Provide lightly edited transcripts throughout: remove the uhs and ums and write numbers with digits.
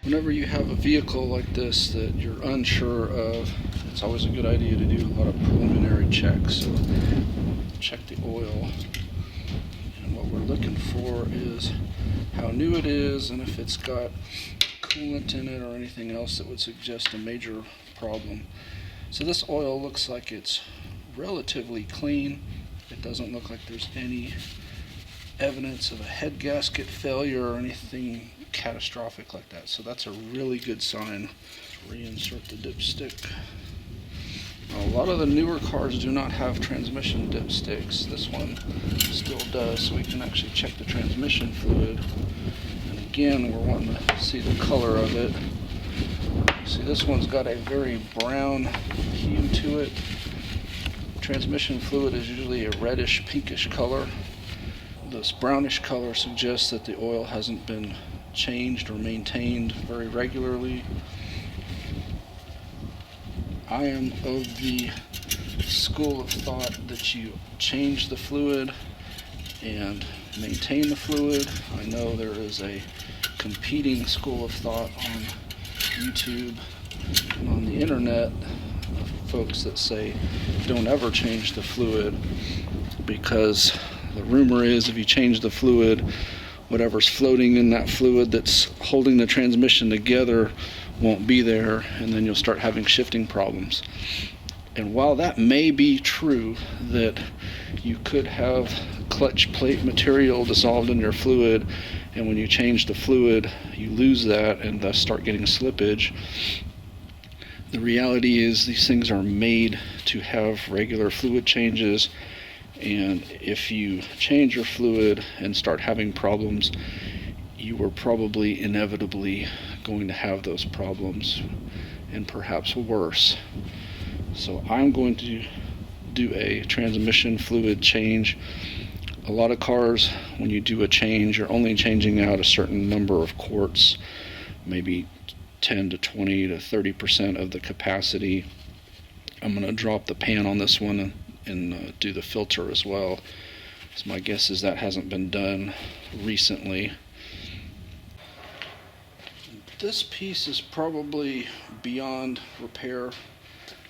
Whenever you have a vehicle like this that you're unsure of, it's always a good idea to do a lot of preliminary checks. So check the oil, and what we're looking for is how new it is and if it's got coolant in it or anything else that would suggest a major problem. So this oil looks like it's relatively clean. It doesn't look like there's any evidence of a head gasket failure or anything catastrophic like that. So that's a really good sign. Reinsert the dipstick. Now, a lot of the newer cars do not have transmission dipsticks. This one still does, so we can actually check the transmission fluid. And again, we're wanting to see the color of it. See, this one's got a very brown hue to it. Transmission fluid is usually a reddish, pinkish color. This brownish color suggests that the oil hasn't been changed or maintained very regularly. I am of the school of thought that you change the fluid and maintain the fluid. I know there is a competing school of thought on YouTube and on the internet of folks that say don't ever change the fluid, because the rumor is if you change the fluid, whatever's floating in that fluid that's holding the transmission together won't be there, and then you'll start having shifting problems. And while that may be true, that you could have clutch plate material dissolved in your fluid, and when you change the fluid you lose that and thus start getting slippage, the reality is these things are made to have regular fluid changes. And if you change your fluid and start having problems, you are probably inevitably going to have those problems, and perhaps worse. So I'm going to do a transmission fluid change. A lot of cars, when you do a change, you're only changing out a certain number of quarts, maybe 10 to 20 to 30% of the capacity. I'm going to drop the pan on this one and do the filter as well. So my guess is that hasn't been done recently. This piece is probably beyond repair.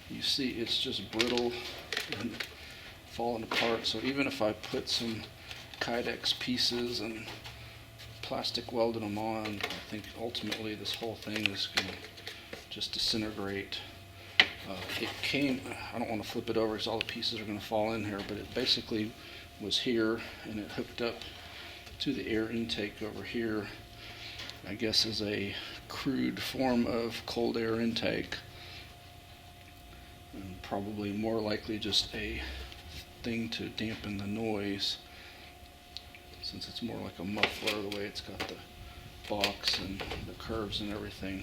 You see it's just brittle and falling apart. So even if I put some Kydex pieces and plastic welded them on, I think ultimately this whole thing is going to just disintegrate. It came, I don't want to flip it over because all the pieces are going to fall in here, but it basically was here and it hooked up to the air intake over here. I guess is a crude form of cold air intake, and probably more likely just a thing to dampen the noise, since it's more like a muffler the way it's got the box and the curves and everything.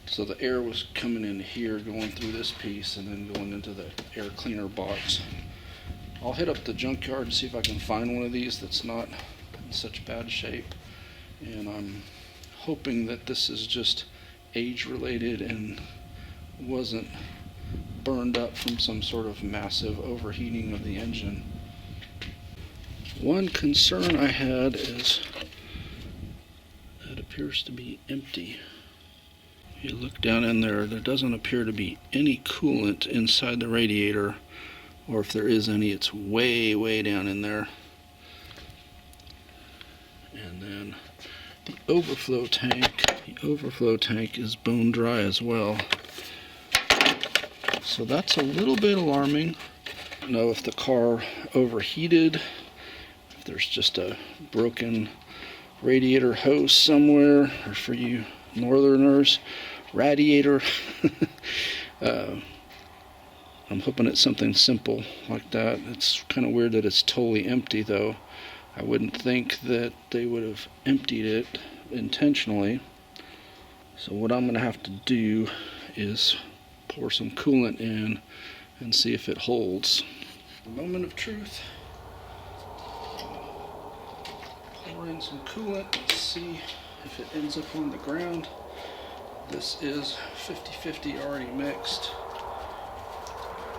So the air was coming in here, going through this piece, and then going into the air cleaner box. I'll hit up the junkyard and see if I can find one of these that's not in such bad shape. And I'm hoping that this is just age related and wasn't burned up from some sort of massive overheating of the engine. One concern I had is it appears to be empty. You look down in there, there doesn't appear to be any coolant inside the radiator, or if there is any, it's way, way down in there. And then the overflow tank is bone dry as well. So that's a little bit alarming. I don't know if the car overheated, if there's just a broken radiator hose somewhere, or for you northerners, radiator. I'm hoping it's something simple like that. It's kind of weird that it's totally empty though. I wouldn't think that they would have emptied it intentionally. So what I'm going to have to do is pour some coolant in and see if it holds. Moment of truth. Pour in some coolant and see if it ends up on the ground. This is 50-50 already mixed.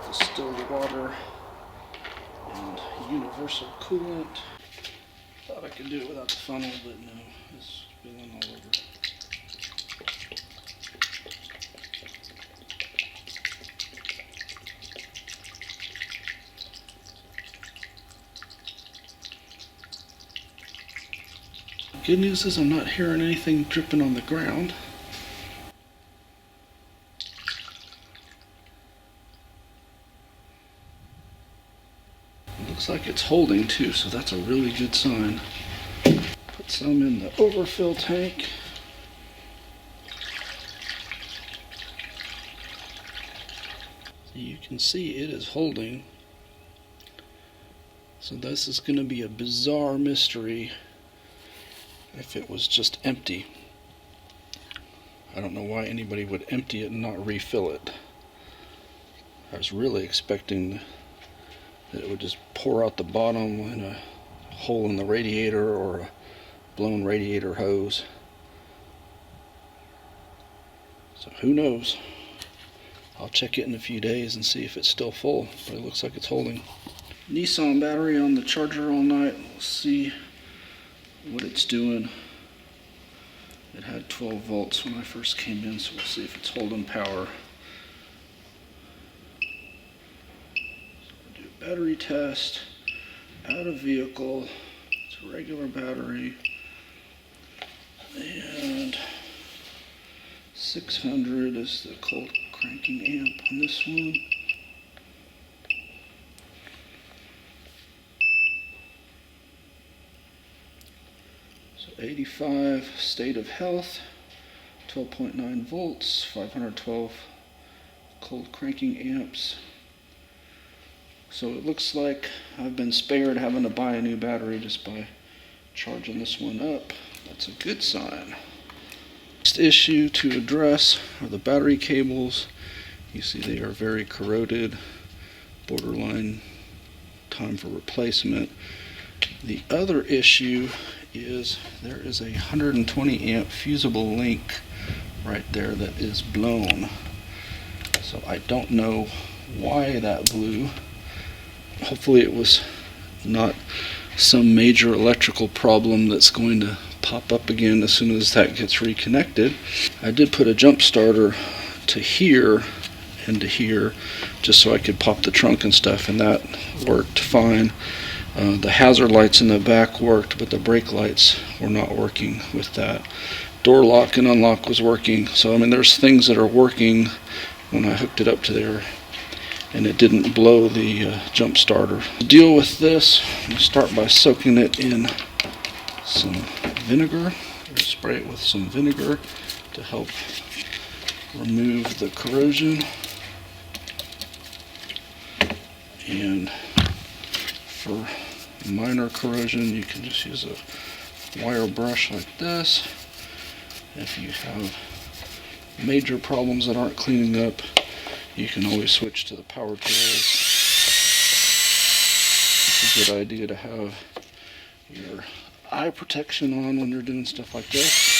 Distilled water and universal coolant. Thought I could do it without the funnel, but no, it's spilling all over. Good news is I'm not hearing anything dripping on the ground. It looks like it's holding too, so that's a really good sign. Put some in the overfill tank. So you can see it is holding. So this is going to be a bizarre mystery if it was just empty. I don't know why anybody would empty it and not refill it. I was really expecting that it would just pour out the bottom in a hole in the radiator or a blown radiator hose. So who knows? I'll check it in a few days and see if it's still full, but it looks like it's holding. Nissan battery on the charger all night. We'll see what it's doing. It had 12 volts when I first came in, so we'll see if it's holding power. So we'll do a battery test, out of vehicle, it's a regular battery, and 600 is the cold cranking amp on this one. So 85 state of health, 12.9 volts, 512 cold cranking amps. So it looks like I've been spared having to buy a new battery just by charging this one up. That's a good sign. Next issue to address are the battery cables. You see they are very corroded, borderline time for replacement. The other issue is there is a 120 amp fusible link right there that is blown. So I don't know why that blew. Hopefully it was not some major electrical problem that's going to pop up again as soon as that gets reconnected. I did put a jump starter to here and to here just so I could pop the trunk and stuff, and that worked fine. The hazard lights in the back worked, but the brake lights were not working with that. Door lock and unlock was working. So I mean, there's things that are working when I hooked it up to there, and it didn't blow the jump starter. To deal with this, I'm start by soaking it in some vinegar. Spray it with some vinegar to help remove the corrosion. And for minor corrosion, you can just use a wire brush like this. If you have major problems that aren't cleaning up, you can always switch to the power tools. It's a good idea to have your eye protection on when you're doing stuff like this.